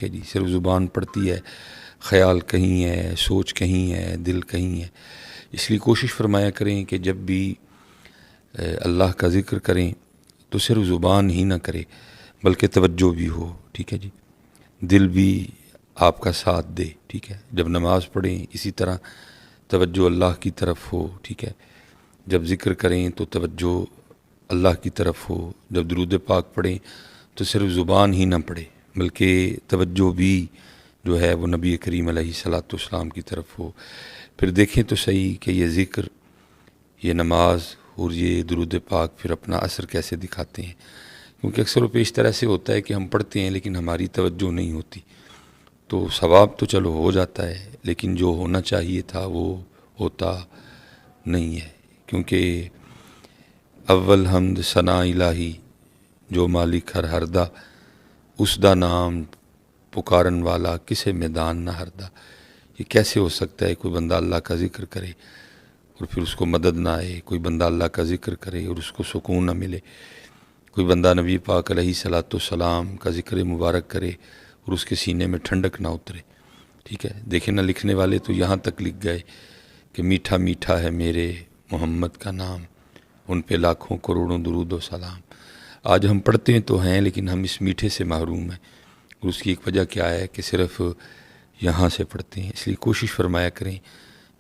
کہ جی صرف زبان پڑھتی ہے، خیال کہیں ہے، سوچ کہیں ہے، دل کہیں ہے. اس لیے کوشش فرمایا کریں کہ جب بھی اللہ کا ذکر کریں تو صرف زبان ہی نہ کرے بلکہ توجہ بھی ہو. ٹھیک ہے جی، دل بھی آپ کا ساتھ دے. ٹھیک ہے، جب نماز پڑھیں اسی طرح توجہ اللہ کی طرف ہو. ٹھیک ہے، جب ذکر کریں تو توجہ اللہ کی طرف ہو. جب درود پاک پڑھیں تو صرف زبان ہی نہ پڑھے بلکہ توجہ بھی جو ہے وہ نبی کریم علیہ الصلاۃ والسلام کی طرف ہو. پھر دیکھیں تو صحیح کہ یہ ذکر، یہ نماز اور یہ درود پاک پھر اپنا اثر کیسے دکھاتے ہیں. کیونکہ اکثر و پیش طرح سے ہوتا ہے کہ ہم پڑھتے ہیں لیکن ہماری توجہ نہیں ہوتی، تو ثواب تو چلو ہو جاتا ہے لیکن جو ہونا چاہیے تھا وہ ہوتا نہیں ہے. کیونکہ اول حمد ثنا الہی جو مالک ہر ہردا، اس دا نام پکارن والا کسے میدان نہ ہردا. یہ کیسے ہو سکتا ہے کوئی بندہ اللہ کا ذکر کرے اور پھر اس کو مدد نہ آئے، کوئی بندہ اللہ کا ذکر کرے اور اس کو سکون نہ ملے، کوئی بندہ نبی پاک علیہ الصلاۃ والسلام کا ذکر مبارک کرے اور اس کے سینے میں ٹھنڈک نہ اترے. ٹھیک ہے، دیکھیں نہ لکھنے والے تو یہاں تک لکھ گئے کہ میٹھا میٹھا ہے میرے محمد کا نام، ان پہ لاکھوں کروڑوں درود و سلام. آج ہم پڑھتے ہیں تو ہیں لیکن ہم اس میٹھے سے محروم ہیں، اور اس کی ایک وجہ کیا ہے کہ صرف یہاں سے پڑھتے ہیں. اس لیے کوشش فرمایا کریں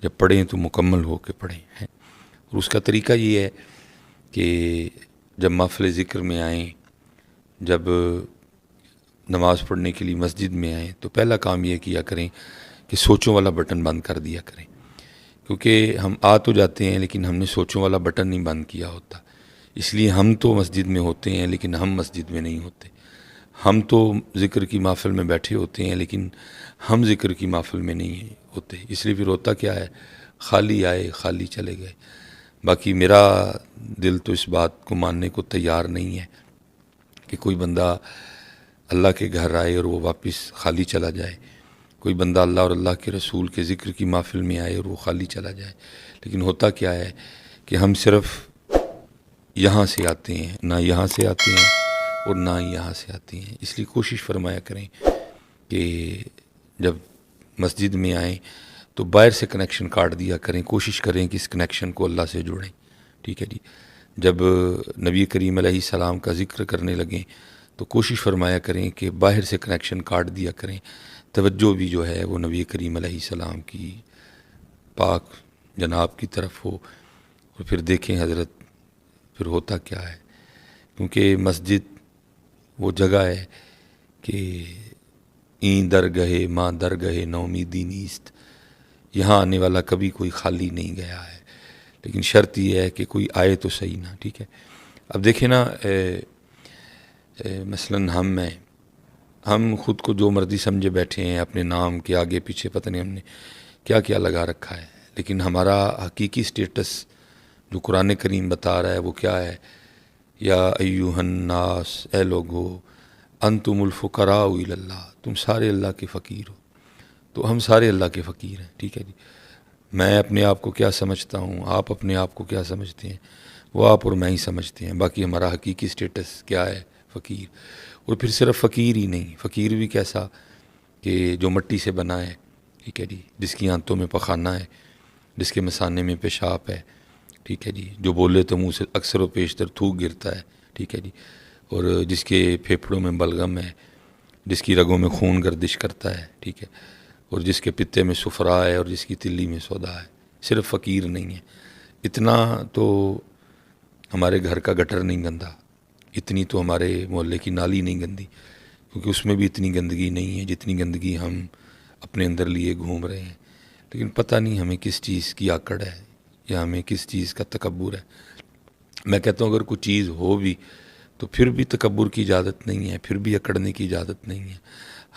جب پڑھیں تو مکمل ہو کے پڑھیں. اور اس کا طریقہ یہ ہے کہ جب محفل ذکر میں آئیں، جب نماز پڑھنے کے لیے مسجد میں آئیں تو پہلا کام یہ کیا کریں کہ سوچوں والا بٹن بند کر دیا کریں. کیونکہ ہم آ تو جاتے ہیں لیکن ہم نے سوچوں والا بٹن نہیں بند کیا ہوتا. اس لیے ہم تو مسجد میں ہوتے ہیں لیکن ہم مسجد میں نہیں ہوتے. ہم تو ذکر کی محفل میں بیٹھے ہوتے ہیں لیکن ہم ذکر کی محفل میں نہیں ہوتے. اس لیے پھر ہوتا کیا ہے، خالی آئے خالی چلے گئے. باقی میرا دل تو اس بات کو ماننے کو تیار نہیں ہے کہ کوئی بندہ اللہ کے گھر آئے اور وہ واپس خالی چلا جائے، کوئی بندہ اللہ اور اللہ کے رسول کے ذکر کی محفل میں آئے اور وہ خالی چلا جائے. لیکن ہوتا کیا ہے کہ ہم صرف یہاں سے آتے ہیں، نہ یہاں سے آتے ہیں اور نہ ہی یہاں سے آتے ہیں. اس لیے کوشش فرمایا کریں کہ جب مسجد میں آئیں تو باہر سے کنیکشن کاٹ دیا کریں. کوشش کریں کہ اس کنیکشن کو اللہ سے جوڑیں. ٹھیک ہے جی، جب نبی کریم علیہ السلام کا ذکر کرنے لگیں تو کوشش فرمایا کریں کہ باہر سے کنیکشن کاٹ دیا کریں. توجہ بھی جو ہے وہ نبی کریم علیہ السلام کی پاک جناب کی طرف ہو. اور پھر دیکھیں حضرت پھر ہوتا کیا ہے. کیونکہ مسجد وہ جگہ ہے کہ این درگاہ ماں درگاہ نومیدی نیست، یہاں آنے والا کبھی کوئی خالی نہیں گیا ہے. لیکن شرط یہ ہے کہ کوئی آئے تو صحیح نا. ٹھیک ہے، اب دیکھیں نا مثلاً ہم خود کو جو مرضی سمجھے بیٹھے ہیں، اپنے نام کے آگے پیچھے پتہ نہیں ہم نے کیا کیا لگا رکھا ہے. لیکن ہمارا حقیقی سٹیٹس جو قرآن کریم بتا رہا ہے وہ کیا ہے، یا ایھا الناس، اے لوگو، انتم الفقراء الی اللہ، تم سارے اللہ کے فقیر ہو. تو ہم سارے اللہ کے فقیر ہیں. ٹھیک ہے جی، میں اپنے آپ کو کیا سمجھتا ہوں، آپ اپنے آپ کو کیا سمجھتے ہیں، وہ آپ اور میں ہی سمجھتے ہیں. باقی ہمارا حقیقی سٹیٹس کیا ہے، فقیر. اور پھر صرف فقیر ہی نہیں، فقیر بھی کیسا کہ جو مٹی سے بنا ہے. ٹھیک ہے جی، جس کی آنتوں میں پخانہ ہے، جس کے مثانے میں پیشاب ہے. ٹھیک ہے جی، جو بولے تو منہ سے اکثر و بیشتر تھوک گرتا ہے. ٹھیک ہے جی، اور جس کے پھیپھڑوں میں بلغم ہے، جس کی رگوں میں خون گردش کرتا ہے. ٹھیک ہے، اور جس کے پتے میں سفرا ہے اور جس کی تلی میں سودا ہے. صرف فقیر نہیں ہے. اتنا تو ہمارے گھر کا گٹر نہیں گندا، اتنی تو ہمارے محلے کی نالی نہیں گندی، کیونکہ اس میں بھی اتنی گندگی نہیں ہے جتنی گندگی ہم اپنے اندر لیے گھوم رہے ہیں. لیکن پتہ نہیں ہمیں کس چیز کی آکڑ ہے یا ہمیں کس چیز کا تکبر ہے. میں کہتا ہوں اگر کوئی چیز ہو بھی تو پھر بھی تکبر کی اجازت نہیں ہے، پھر بھی اکڑنے کی اجازت نہیں ہے.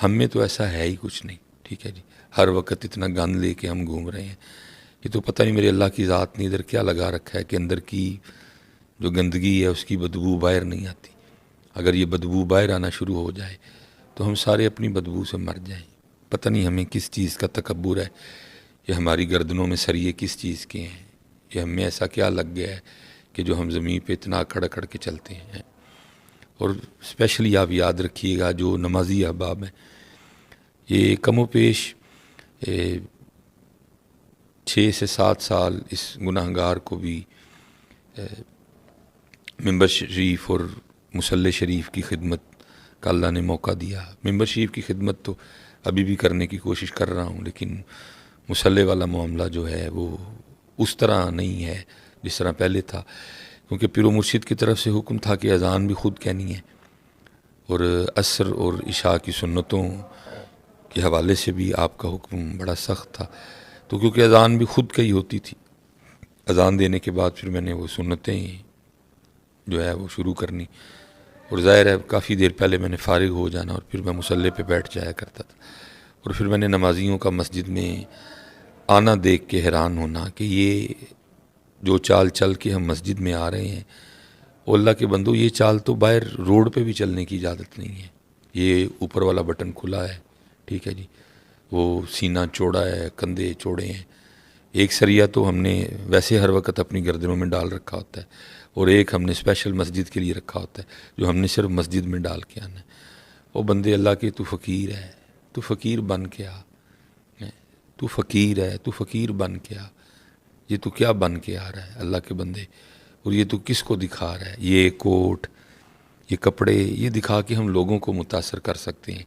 ہم میں تو ایسا ہے ہی کچھ نہیں. ٹھیک ہے جی، ہر وقت اتنا گند لے کے ہم گھوم رہے ہیں. یہ تو پتہ نہیں میرے اللہ کی ذات نے ادھر کیا لگا رکھا ہے کہ اندر کی جو گندگی ہے اس کی بدبو باہر نہیں آتی. اگر یہ بدبو باہر آنا شروع ہو جائے تو ہم سارے اپنی بدبو سے مر جائیں. پتہ نہیں ہمیں کس چیز کا تکبر ہے، یہ ہماری گردنوں میں سریے کس چیز کے ہیں، یہ ہمیں ایسا کیا لگ گیا ہے کہ جو ہم زمین پہ اتنا اکڑ اکڑ کے چلتے ہیں. اور اسپیشلی آپ یاد رکھیے گا جو نمازی احباب ہیں، یہ کم و بیش 6 سے 7 سال اس گناہ گار کو بھی ممبر شریف اور مصلی شریف کی خدمت کا اللہ نے موقع دیا. ممبر شریف کی خدمت تو ابھی بھی کرنے کی کوشش کر رہا ہوں، لیکن مصلی والا معاملہ جو ہے وہ اس طرح نہیں ہے جس طرح پہلے تھا، کیونکہ پیر و مرشد کی طرف سے حکم تھا کہ اذان بھی خود کہنی ہے، اور عصر اور عشاء کی سنتوں کے حوالے سے بھی آپ کا حکم بڑا سخت تھا. تو کیونکہ اذان بھی خود کہی ہوتی تھی، اذان دینے کے بعد پھر میں نے وہ سنتیں جو ہے وہ شروع کرنی، اور ظاہر ہے کافی دیر پہلے میں نے فارغ ہو جانا اور پھر میں مصلی پہ بیٹھ جایا کرتا تھا. اور پھر میں نے نمازیوں کا مسجد میں آنا دیکھ کے حیران ہونا کہ یہ جو چال چل کے ہم مسجد میں آ رہے ہیں، وہ اللہ کے بندو یہ چال تو باہر روڈ پہ بھی چلنے کی اجازت نہیں ہے. یہ اوپر والا بٹن کھلا ہے، ٹھیک ہے جی، وہ سینہ چوڑا ہے، کندھے چوڑے ہیں. ایک سریہ تو ہم نے ویسے ہر وقت اپنی گردنوں میں ڈال رکھا ہوتا ہے، اور ایک ہم نے اسپیشل مسجد کے لیے رکھا ہوتا ہے جو ہم نے صرف مسجد میں ڈال کے آنا ہے. وہ بندے اللہ کے، تو فقیر ہے، تو فقیر بن کے آ، تو فقیر ہے، تو فقیر بن کے آ. یہ تو کیا بن کے آ رہا ہے اللہ کے بندے، اور یہ تو کس کو دکھا رہا ہے؟ یہ کوٹ، یہ کپڑے، یہ دکھا کے ہم لوگوں کو متاثر کر سکتے ہیں.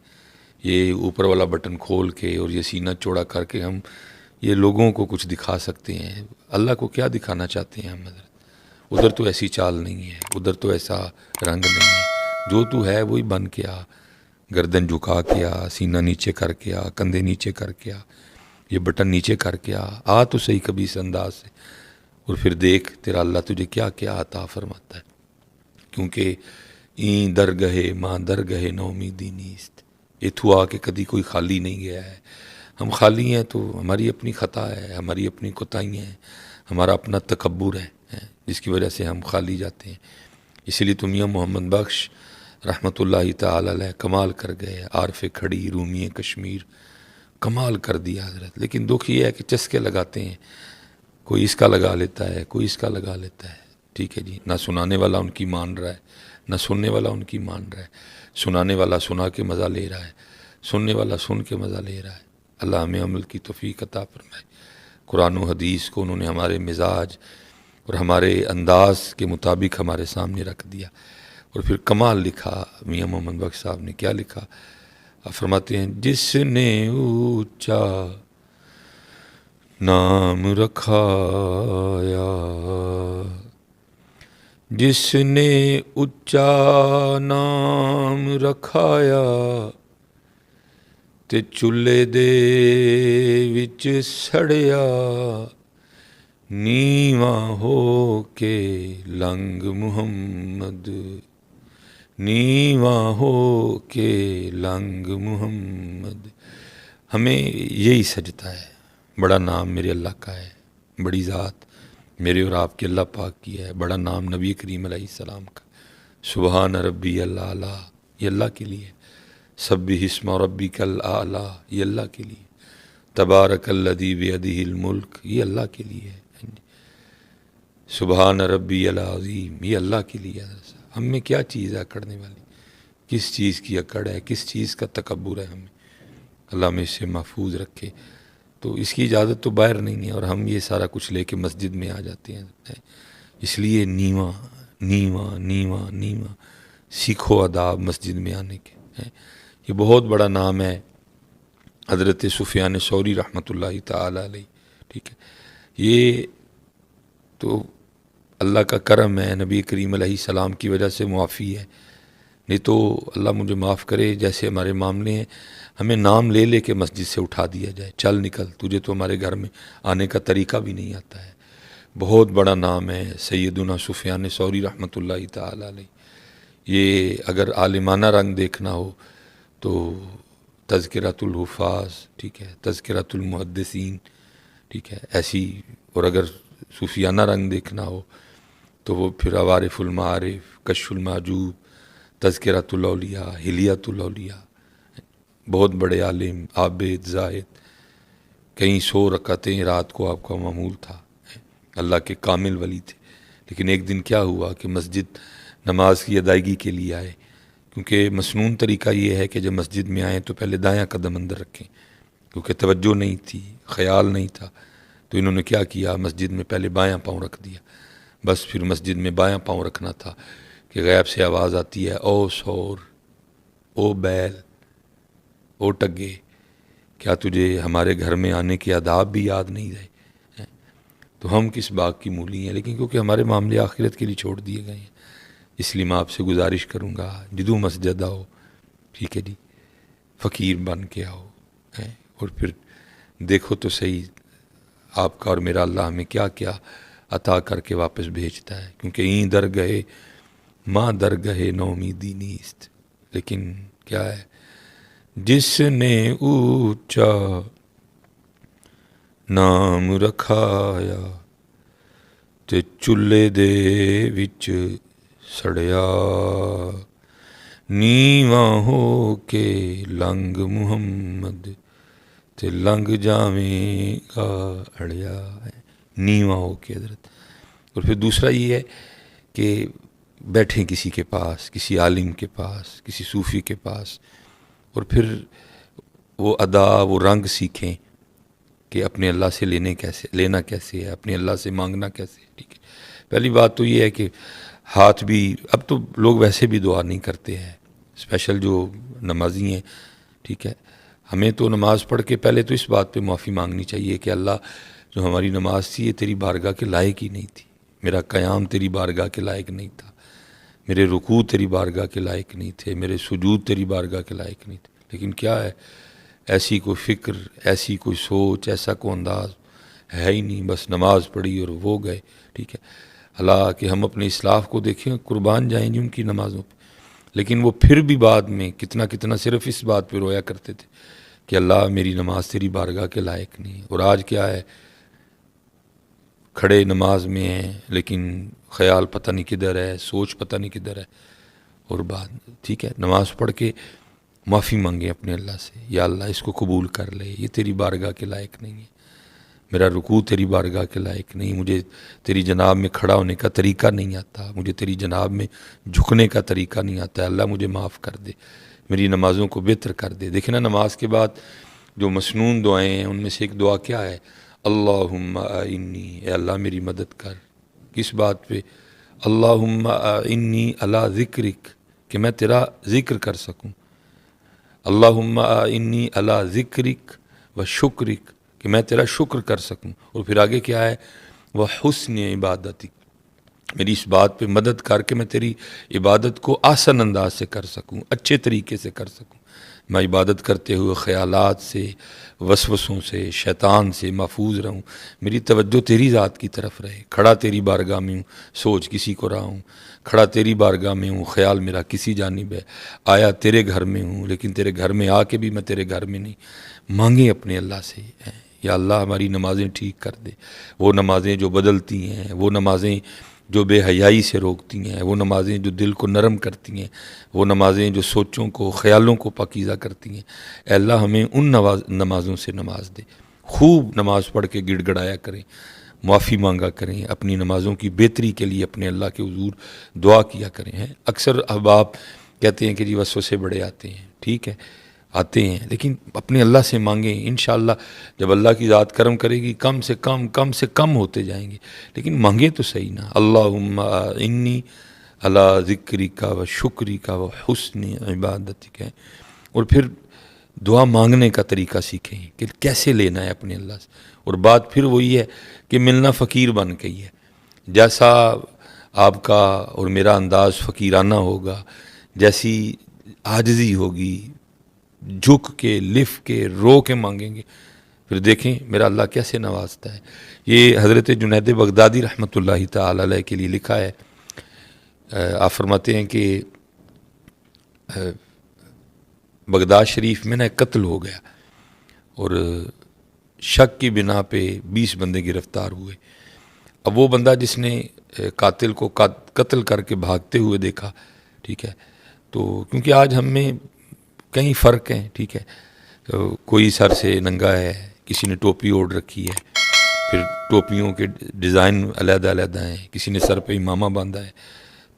یہ اوپر والا بٹن کھول کے اور یہ سینہ چوڑا کر کے ہم یہ لوگوں کو کچھ دکھا سکتے ہیں. اللہ کو کیا دکھانا چاہتے ہیں ہم حضرت؟ ادھر تو ایسی چال نہیں ہے، ادھر تو ایسا رنگ نہیں ہے. جو تو ہے وہی بن کے آ، گردن جھکا کے آ، سینہ نیچے کر کے آ، کندھے نیچے کر کے آ، یہ بٹن نیچے کر کے آ تو صحیح کبھی اس انداز سے، اور پھر دیکھ تیرا اللہ تجھے کیا کیا عطا فرماتا ہے. کیونکہ این درگہے ماں درگہے نومیدی نیست، اتھو آ کے کدی کوئی خالی نہیں گیا ہے. ہم خالی ہیں تو ہماری اپنی خطا ہے، ہماری اپنی کوتاہیاں ہیں، ہمارا اپنا تکبر ہے جس کی وجہ سے ہم خالی جاتے ہیں. اسی لیے تو میاں محمد بخش رحمۃ اللہ تعالی علیہ کمال کر گئے. عارف کھڑی رومی کشمیر کمال کر دیا حضرت. لیکن دکھ یہ ہے کہ چسکے لگاتے ہیں، کوئی اس کا لگا لیتا ہے، کوئی اس کا لگا لیتا ہے. ٹھیک ہے جی، نہ سنانے والا ان کی مان رہا ہے، نہ سننے والا ان کی مان رہا ہے. سنانے والا سنا کے مزہ لے رہا ہے، سننے والا سن کے مزہ لے رہا ہے. اللہ ہمیں عمل کی توفیق عطا فرمائے. قرآن و حدیث کو انہوں نے ہمارے مزاج اور ہمارے انداز کے مطابق ہمارے سامنے رکھ دیا، اور پھر کمال لکھا. میاں محمد بخش صاحب نے کیا لکھا؟ فرماتے ہیں جس نے اونچا نام رکھایا، جس نے اونچا نام رکھایا، تے چولہے دے وچ سڑیا، نیواں ہو کے لنگ محمد، نیواں ہو کے لنگ محمد. ہمیں یہی سجتا ہے. بڑا نام میرے اللہ کا ہے، بڑی ذات میرے اور آپ کے اللہ پاک کی ہے. بڑا نام نبی کریم علیہ السلام کا. سبحان ربی الاعلیٰ یہ اللہ کے لیے، سبح اسم ربک الاعلیٰ یہ اللہ کے لیے، تبارک الذی بیدہ الملک یہ اللہ کے لیے، سبحان ربی العظیم یہ اللہ کے لیے. ہم میں کیا چیز ہے اکڑنے والی؟ کس چیز کی اکڑ ہے؟ کس چیز کا تکبر ہے ہمیں؟ اللہ ہمیں اس سے محفوظ رکھے. تو اس کی اجازت تو باہر نہیں ہے، اور ہم یہ سارا کچھ لے کے مسجد میں آ جاتے ہیں. اس لیے نیواں نیواں نیواں نیواں سیکھو آداب مسجد میں آنے کے. یہ بہت بڑا نام ہے حضرت سفیان ثوری رحمۃ اللہ تعالی علیہ. ٹھیک ہے، یہ تو اللہ کا کرم ہے، نبی کریم علیہ السلام کی وجہ سے معافی ہے. نہیں تو اللہ مجھے معاف کرے، جیسے ہمارے معاملے ہیں ہمیں نام لے لے کے مسجد سے اٹھا دیا جائے، چل نکل، تجھے تو ہمارے گھر میں آنے کا طریقہ بھی نہیں آتا ہے. بہت بڑا نام ہے سیدنا سفیان ثوری رحمۃ اللہ تعالی علیہ. یہ اگر عالمانہ رنگ دیکھنا ہو تو تذکرۃ الحفاظ، ٹھیک ہے، تذکرۃ المحدثین، ٹھیک ہے، ایسی. اور اگر صوفیانہ رنگ دیکھنا ہو تو وہ پھر عوارف المعارف، کشف المحجوب، تذکرۃ الاولیاء، حلیۃ الاولیاء. بہت بڑے عالم، عابد، زاہد. کئی 100 رکعتیں رات کو آپ کا معمول تھا، اللہ کے کامل ولی تھے. لیکن ایک دن کیا ہوا کہ مسجد نماز کی ادائیگی کے لیے آئے، کیونکہ مسنون طریقہ یہ ہے کہ جب مسجد میں آئیں تو پہلے دایاں قدم اندر رکھیں، کیونکہ توجہ نہیں تھی، خیال نہیں تھا، تو انہوں نے کیا کیا، مسجد میں پہلے بایاں پاؤں رکھ دیا، بس پھر مسجد میں بایاں پاؤں رکھنا تھا کہ غیب سے آواز آتی ہے، او سور، او بیل، او ٹگے، کیا تجھے ہمارے گھر میں آنے کے آداب بھی یاد نہیں رہے؟ تو ہم کس باغ کی مولی ہیں، لیکن کیونکہ ہمارے معاملے آخرت کے لیے چھوڑ دیے گئے ہیں، اس لیے میں آپ سے گزارش کروں گا، جدو مسجد آؤ، ٹھیک ہے جی، فقیر بن کے آؤ، اور پھر دیکھو تو صحیح آپ کا اور میرا اللہ ہمیں کیا کیا عطا کر کے واپس بھیجتا ہے، کیونکہ این در گئے ماں در گئے نومیدی نیست، لیکن کیا ہے، جس نے اونچا نام رکھایا تے چولہے دے وچ سڑیا، نیواں ہو کے لنگ محمد تے لنگ جاویں گا اڑیا، نیواں ہو کے حضرت۔ اور پھر دوسرا یہ ہے کہ بیٹھیں کسی کے پاس، کسی عالم کے پاس، کسی صوفی کے پاس، اور پھر وہ ادا، وہ رنگ سیکھیں کہ اپنے اللہ سے لینا کیسے ہے، اپنے اللہ سے مانگنا کیسے ہے، ٹھیک ہے۔ پہلی بات تو یہ ہے کہ ہاتھ بھی، اب تو لوگ ویسے بھی دعا نہیں کرتے ہیں، اسپیشل جو نمازی ہیں، ٹھیک ہے، ہمیں تو نماز پڑھ کے پہلے تو اس بات پہ معافی مانگنی چاہیے کہ اللہ جو ہماری نماز تھی یہ تیری بارگاہ کے لائق ہی نہیں تھی، میرا قیام تیری بارگاہ کے لائق نہیں تھا، میرے رکوع تیری بارگاہ کے لائق نہیں تھے، میرے سجود تیری بارگاہ کے لائق نہیں تھے، لیکن کیا ہے، ایسی کوئی فکر، ایسی کوئی سوچ، ایسا کوئی انداز ہے ہی نہیں، بس نماز پڑھی اور وہ گئے، ٹھیک ہے۔ اللہ کہ ہم اپنے اسلاف کو دیکھیں، قربان جائیں جی ان کی نمازوں پہ، لیکن وہ پھر بھی بعد میں کتنا کتنا صرف اس بات پہ رویا کرتے تھے کہ اللہ میری نماز تیری بارگاہ کے لائق نہیں، اور آج کیا ہے، کھڑے نماز میں ہیں لیکن خیال پتہ نہیں کدھر ہے، سوچ پتہ نہیں کدھر ہے، اور بعد ٹھیک ہے نماز پڑھ کے معافی مانگیں اپنے اللہ سے، یا اللہ اس کو قبول کر لے، یہ تیری بارگاہ کے لائق نہیں ہے، میرا رکوع تیری بارگاہ کے لائق نہیں، مجھے تیری جناب میں کھڑا ہونے کا طریقہ نہیں آتا، مجھے تیری جناب میں جھکنے کا طریقہ نہیں آتا ہے، اللہ مجھے معاف کر دے، میری نمازوں کو بہتر کر دے۔ دیکھیں نا، نماز کے بعد جو مسنون دعائیں ہیں ان میں سے ایک دعا کیا ہے، اللہم اعنی، اے اللہ میری مدد کر، کس بات پہ، اللہم اعنی علی ذکرک، کہ میں تیرا ذکر کر سکوں، اللہم اعنی علی ذکرک و شکرک، کہ میں تیرا شکر کر سکوں، اور پھر آگے کیا ہے، وہ حسن عبادتک، میری اس بات پہ مدد کر کے میں تیری عبادت کو آسان انداز سے کر سکوں، اچھے طریقے سے کر سکوں، میں عبادت کرتے ہوئے خیالات سے، وسوسوں سے، شیطان سے محفوظ رہوں، میری توجہ تیری ذات کی طرف رہے، کھڑا تیری بارگاہ میں ہوں، سوچ کسی کو رہا ہوں، کھڑا تیری بارگاہ میں ہوں، خیال میرا کسی جانب ہے، آیا تیرے گھر میں ہوں لیکن تیرے گھر میں آ کے بھی میں تیرے گھر میں نہیں، مانگیں اپنے اللہ سے، یا اللہ ہماری نمازیں ٹھیک کر دے، وہ نمازیں جو بدلتی ہیں، وہ نمازیں جو بے حیائی سے روکتی ہیں، وہ نمازیں جو دل کو نرم کرتی ہیں، وہ نمازیں جو سوچوں کو، خیالوں کو پاکیزہ کرتی ہیں، اے اللہ ہمیں ان نمازوں سے نماز دے، خوب نماز پڑھ کے گڑ گڑایا کریں، معافی مانگا کریں، اپنی نمازوں کی بہتری کے لیے اپنے اللہ کے حضور دعا کیا کریں۔ اکثر احباب کہتے ہیں کہ جی وسوسے بڑے آتے ہیں، ٹھیک ہے آتے ہیں، لیکن اپنے اللہ سے مانگیں، انشاءاللہ جب اللہ کی ذات کرم کرے گی کم سے کم ہوتے جائیں گے، لیکن مانگیں تو صحیح نا، اللہم انی علی ذکرک و شکرک و حسن عبادتک، اور پھر دعا مانگنے کا طریقہ سیکھیں کہ کیسے لینا ہے اپنے اللہ سے، اور بات پھر وہی ہے کہ ملنا فقیر بن کے ہی ہے، جیسا آپ کا اور میرا انداز فقیرانہ ہوگا، جیسی عاجزی ہوگی، جھک کے، لف کے، رو کے مانگیں گے، پھر دیکھیں میرا اللہ کیسے نوازتا ہے۔ یہ حضرت جنید بغدادی رحمۃ اللہ تعالی علیہ کے لیے لکھا ہے، آپ فرماتے ہیں کہ بغداد شریف میں نا ایک قتل ہو گیا، اور شک کی بنا پہ 20 بندے گرفتار ہوئے۔ اب وہ بندہ جس نے قاتل کو قتل کر کے بھاگتے ہوئے دیکھا، ٹھیک ہے، تو کیونکہ آج ہم میں کئی فرق ہیں، ٹھیک ہے، کوئی سر سے ننگا ہے، کسی نے ٹوپی اوڑھ رکھی ہے، پھر ٹوپیوں کے ڈیزائن علیحدہ علیحدہ ہیں، کسی نے سر پہ امامہ باندھا ہے،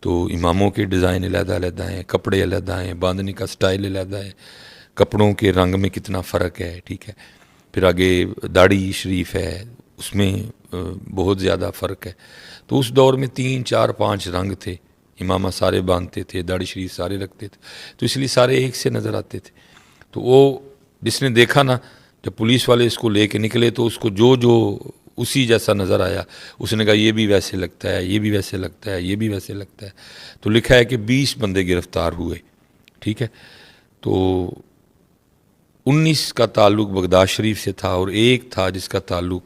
تو اماموں کے ڈیزائن علیحدہ علیحدہ ہیں، کپڑے علیحدہ ہیں، باندھنے کا سٹائل علیحدہ ہے، کپڑوں کے رنگ میں کتنا فرق ہے، ٹھیک ہے. پھر آگے داڑھی شریف ہے، اس میں بہت زیادہ فرق ہے. تو اس دور میں 3 4 5 رنگ تھے، امامہ سارے باندھتے تھے، داڑھی شریف سارے رکھتے تھے، تو اس لیے سارے ایک سے نظر آتے تھے. تو وہ جس نے دیکھا نا، جب پولیس والے اس کو لے کے نکلے تو اس کو جو اسی جیسا نظر آیا، اس نے کہا یہ بھی ویسے لگتا ہے، یہ بھی ویسے لگتا ہے، یہ بھی ویسے لگتا ہے. تو لکھا ہے کہ 20 بندے گرفتار ہوئے، ٹھیک ہے. تو 19 کا تعلق بغداد شریف سے تھا، اور ایک تھا جس کا تعلق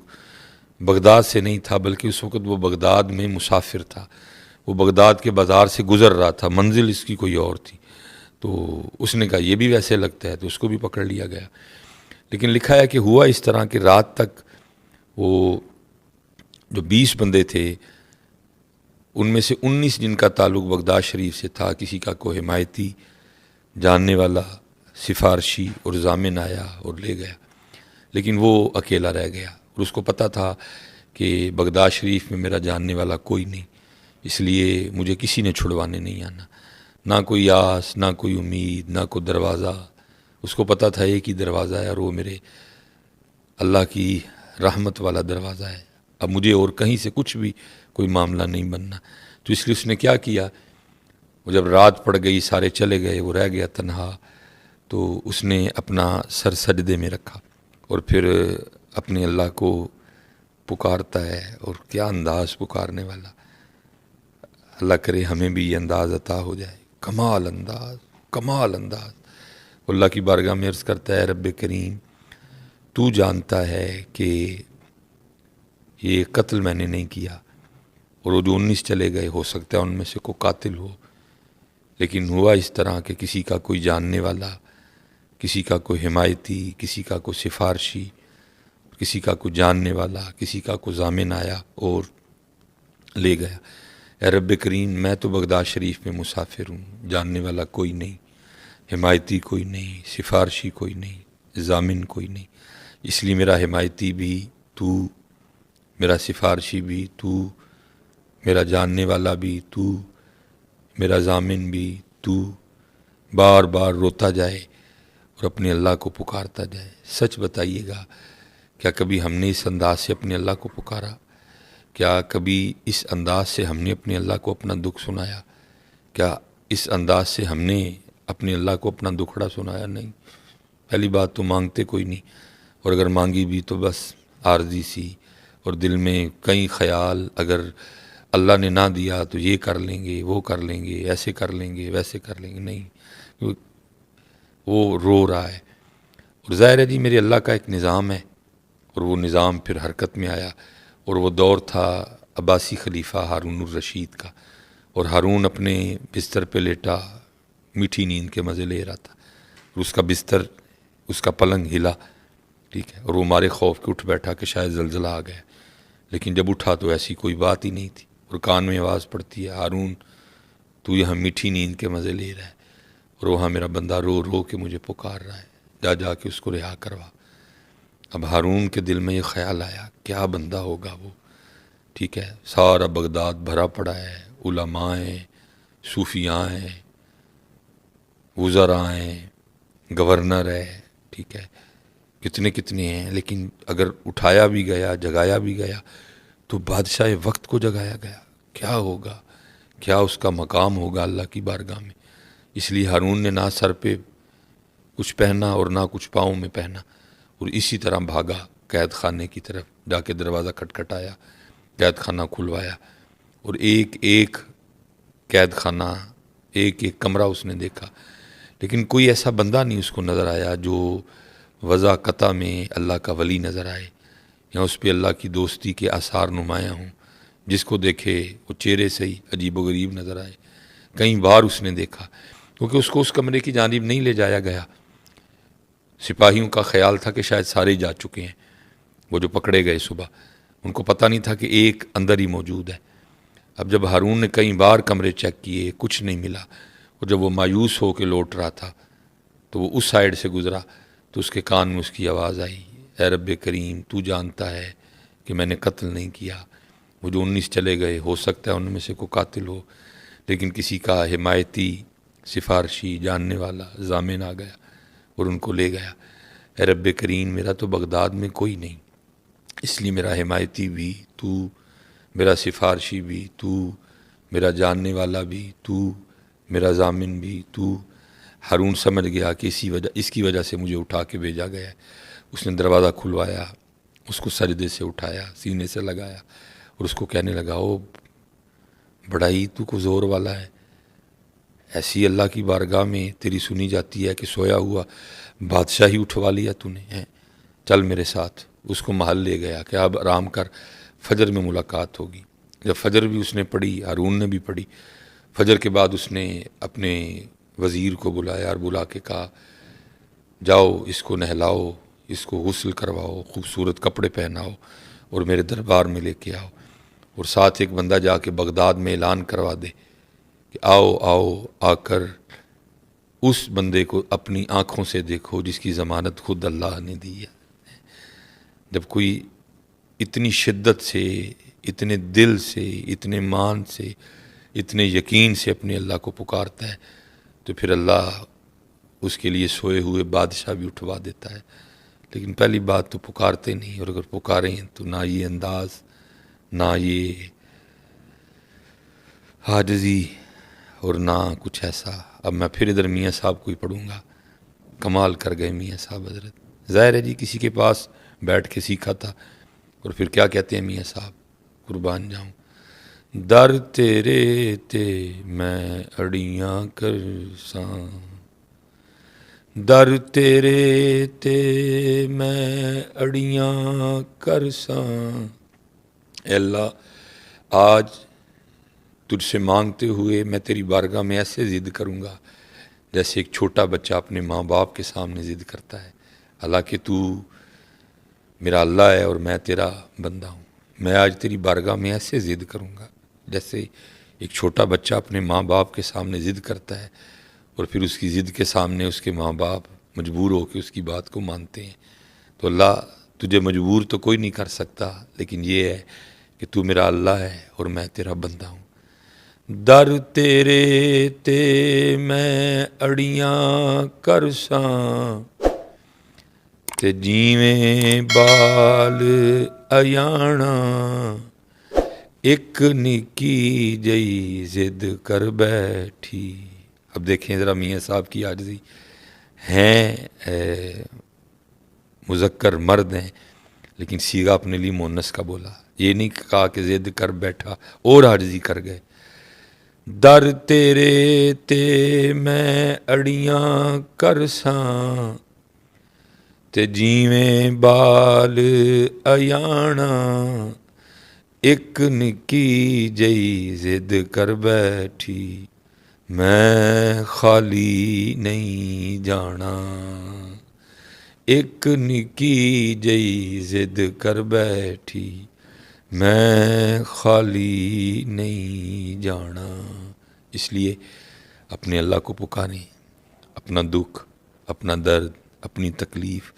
بغداد سے نہیں تھا، بلکہ اس وقت وہ بغداد میں مسافر تھا، وہ بغداد کے بازار سے گزر رہا تھا، منزل اس کی کوئی اور تھی. تو اس نے کہا یہ بھی ویسے لگتا ہے، تو اس کو بھی پکڑ لیا گیا. لیکن لکھا ہے کہ ہوا اس طرح کہ رات تک وہ جو 20 بندے تھے ان میں سے 19 جن کا تعلق بغداد شریف سے تھا، کسی کا کوئی حمایتی، جاننے والا، سفارشی اور ضامن آیا اور لے گیا، لیکن وہ اکیلا رہ گیا. اور اس کو پتہ تھا کہ بغداد شریف میں میرا جاننے والا کوئی نہیں، اس لیے مجھے کسی نے چھڑوانے نہیں آنا، نہ کوئی آس، نہ کوئی امید، نہ کوئی دروازہ. اس کو پتہ تھا ایک ہی دروازہ ہے، اور وہ میرے اللہ کی رحمت والا دروازہ ہے. اب مجھے اور کہیں سے کچھ بھی کوئی معاملہ نہیں بننا. تو اس لیے اس نے کیا کیا، وہ جب رات پڑ گئی، سارے چلے گئے، وہ رہ گیا تنہا، تو اس نے اپنا سر سجدے میں رکھا اور پھر اپنے اللہ کو پکارتا ہے. اور کیا انداز پکارنے والا، اللہ کرے ہمیں بھی یہ انداز عطا ہو جائے. کمال انداز، کمال انداز. اللہ کی بارگاہ میں عرض کرتا ہے رب کریم تو جانتا ہے کہ یہ قتل میں نے نہیں کیا، اور وہ جو 19 چلے گئے ہو سکتا ہے ان میں سے کوئی قاتل ہو، لیکن ہوا اس طرح کہ کسی کا کوئی جاننے والا، کسی کا کوئی حمایتی، کسی کا کوئی سفارشی، کسی کا کوئی جاننے والا، کسی کا کوئی ضامن آیا اور لے گیا. اے رب کریم میں تو بغداد شریف میں مسافر ہوں، جاننے والا کوئی نہیں، حمایتی کوئی نہیں، سفارشی کوئی نہیں، ضامن کوئی نہیں، اس لیے میرا حمایتی بھی تو، میرا سفارشی بھی تو، میرا جاننے والا بھی تو، میرا ضامن بھی تو. بار بار روتا جائے اور اپنے اللہ کو پکارتا جائے. سچ بتائیے گا، کیا کبھی ہم نے اس انداز سے اپنے اللہ کو پکارا؟ کیا کبھی اس انداز سے ہم نے اپنے اللہ کو اپنا دکھ سنایا؟ کیا اس انداز سے ہم نے اپنے اللہ کو اپنا دکھڑا سنایا؟ نہیں. پہلی بات تو مانگتے کوئی نہیں، اور اگر مانگی بھی تو بس عارضی سی، اور دل میں کئی خیال، اگر اللہ نے نہ دیا تو یہ کر لیں گے، وہ کر لیں گے، ایسے کر لیں گے، ویسے کر لیں گے. نہیں، وہ رو رہا ہے. اور ظاہر ہے جی میرے اللہ کا ایک نظام ہے، اور وہ نظام پھر حرکت میں آیا. اور وہ دور تھا عباسی خلیفہ ہارون الرشید کا، اور ہارون اپنے بستر پہ لیٹا میٹھی نیند کے مزے لے رہا تھا، اور اس کا بستر، اس کا پلنگ ہلا، ٹھیک ہے، اور وہ مارے خوف کے اٹھ بیٹھا کہ شاید زلزلہ آ گیا. لیکن جب اٹھا تو ایسی کوئی بات ہی نہیں تھی، اور کان میں آواز پڑتی ہے ہارون تو یہاں میٹھی نیند کے مزے لے رہا ہے، اور وہاں میرا بندہ رو رو کے مجھے پکار رہا ہے، جا جا کے اس کو رہا کروا. اب ہارون کے دل میں یہ خیال آیا کیا بندہ ہوگا وہ، ٹھیک ہے، سارا بغداد بھرا پڑا ہے، علماء ہیں، صوفیاء ہیں، وزراء ہیں، گورنر ہے، ٹھیک ہے، کتنے کتنے ہیں، لیکن اگر اٹھایا بھی گیا، جگایا بھی گیا تو بادشاہ وقت کو جگایا گیا. کیا ہوگا، کیا اس کا مقام ہوگا اللہ کی بارگاہ میں. اس لیے ہارون نے نہ سر پہ کچھ پہنا اور نہ کچھ پاؤں میں پہنا، اور اسی طرح بھاگا قید خانے کی طرف، جا کے دروازہ کھٹکھٹایا، قید خانہ کھلوایا، اور ایک ایک قید خانہ، ایک ایک کمرہ اس نے دیکھا، لیکن کوئی ایسا بندہ نہیں اس کو نظر آیا جو وضع قطع میں اللہ کا ولی نظر آئے، یا اس پہ اللہ کی دوستی کے آثار نمایاں ہوں. جس کو دیکھے وہ چہرے سے ہی عجیب و غریب نظر آئے. کئی بار اس نے دیکھا، کیونکہ اس کو اس کمرے کی جانب نہیں لے جایا گیا. سپاہیوں کا خیال تھا کہ شاید سارے جا چکے ہیں، وہ جو پکڑے گئے صبح، ان کو پتہ نہیں تھا کہ ایک اندر ہی موجود ہے. اب جب ہارون نے کئی بار کمرے چیک کیے، کچھ نہیں ملا، اور جب وہ مایوس ہو کے لوٹ رہا تھا تو وہ اس سائیڈ سے گزرا، تو اس کے کان میں اس کی آواز آئی، اے رب کریم تو جانتا ہے کہ میں نے قتل نہیں کیا، وہ جو 19 چلے گئے ہو سکتا ہے ان میں سے کوئی قاتل ہو، لیکن کسی کا حمایتی سفارشی جاننے والا ضامن آ گیا اور ان کو لے گیا۔ اے رب کریم، میرا تو بغداد میں کوئی نہیں، اس لیے میرا حمایتی بھی تو، میرا سفارشی بھی تو، میرا جاننے والا بھی تو، میرا ضامن بھی تو۔ ہارون سمجھ گیا کہ اس کی وجہ سے مجھے اٹھا کے بھیجا گیا ہے۔ اس نے دروازہ کھلوایا، اس کو سجدے سے اٹھایا، سینے سے لگایا اور اس کو کہنے لگا، او بڑا ہی تو کو زور والا ہے، ایسی اللہ کی بارگاہ میں تیری سنی جاتی ہے کہ سویا ہوا بادشاہی اٹھوا لیا تو نے، چل میرے ساتھ۔ اس کو محل لے گیا کہ اب آرام کر، فجر میں ملاقات ہوگی۔ جب فجر بھی اس نے پڑھی، ہارون نے بھی پڑھی، فجر کے بعد اس نے اپنے وزیر کو بلایا اور بلا کے کہا، جاؤ اس کو نہلاؤ، اس کو غسل کرواؤ، خوبصورت کپڑے پہناؤ اور میرے دربار میں لے کے آؤ، اور ساتھ ایک بندہ جا کے بغداد میں اعلان کروا دے کہ آؤ آؤ، آ کر اس بندے کو اپنی آنکھوں سے دیکھو جس کی ضمانت خود اللہ نے دی ہے۔ جب کوئی اتنی شدت سے، اتنے دل سے، اتنے مان سے، اتنے یقین سے اپنے اللہ کو پکارتا ہے تو پھر اللہ اس کے لیے سوئے ہوئے بادشاہ بھی اٹھوا دیتا ہے۔ لیکن پہلی بات تو پکارتے نہیں، اور اگر پکاریں تو نہ یہ انداز، نہ یہ عاجزی، اور نہ کچھ ایسا۔ اب میں پھر ادھر میاں صاحب کو ہی پڑھوں گا، کمال کر گئے میاں صاحب حضرت۔ ظاہر ہے جی کسی کے پاس بیٹھ کے سیکھا تھا، اور پھر کیا کہتے ہیں میاں صاحب، قربان جاؤں، در تیرے تے میں اڑیاں کرساں، در تیرے تے میں اڑیاں کرساں۔ اے اللہ، آج تجھ سے مانگتے ہوئے میں تیری بارگاہ میں ایسے ضد کروں گا جیسے ایک چھوٹا بچہ اپنے ماں باپ کے سامنے ضد کرتا ہے۔ حالانکہ تو میرا اللہ ہے اور میں تیرا بندہ ہوں، میں آج تیری بارگاہ میں ایسے ضد کروں گا جیسے ایک چھوٹا بچہ اپنے ماں باپ کے سامنے ضد کرتا ہے، اور پھر اس کی ضد کے سامنے اس کے ماں باپ مجبور ہو کے اس کی بات کو مانتے ہیں۔ تو اللہ، تجھے مجبور تو کوئی نہیں کر سکتا، لیکن یہ ہے کہ تو میرا اللہ ہے اور میں تیرا بندہ ہوں۔ در تیرے تے میں اڑیاں کرساں، تے جیویں بال ایانا، ایک نکی جئی ضد کر بیٹھی۔ اب دیکھیں ذرا میاں صاحب کی عاجزی، ہیں مذکر مرد ہیں لیکن سیغہ اپنے لیے مونس کا بولا، یہ نہیں کہا کہ ضد کر بیٹھا اور عاجزی کر گئے۔ در تیرے تے میں اڑیاں کرساں، تے جیویں بال ایانا، ایک نکی جئی ضد کر بیٹھی، میں خالی نہیں جانا، ایک نکی جئی ضد کر بیٹھی، میں خالی نہیں جانا۔ اس لیے اپنے اللہ کو پکاریں، اپنا دکھ، اپنا درد، اپنی تکلیف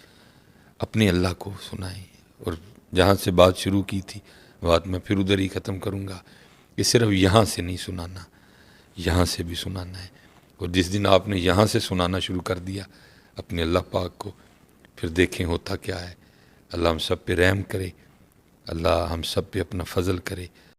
اپنے اللہ کو سنائیں۔ اور جہاں سے بات شروع کی تھی، بات میں پھر ادھر ہی ختم کروں گا کہ صرف یہاں سے نہیں سنانا، یہاں سے بھی سنانا ہے۔ اور جس دن آپ نے یہاں سے سنانا شروع کر دیا اپنے اللہ پاک کو، پھر دیکھیں ہوتا کیا ہے۔ اللہ ہم سب پہ رحم کرے، اللہ ہم سب پہ اپنا فضل کرے۔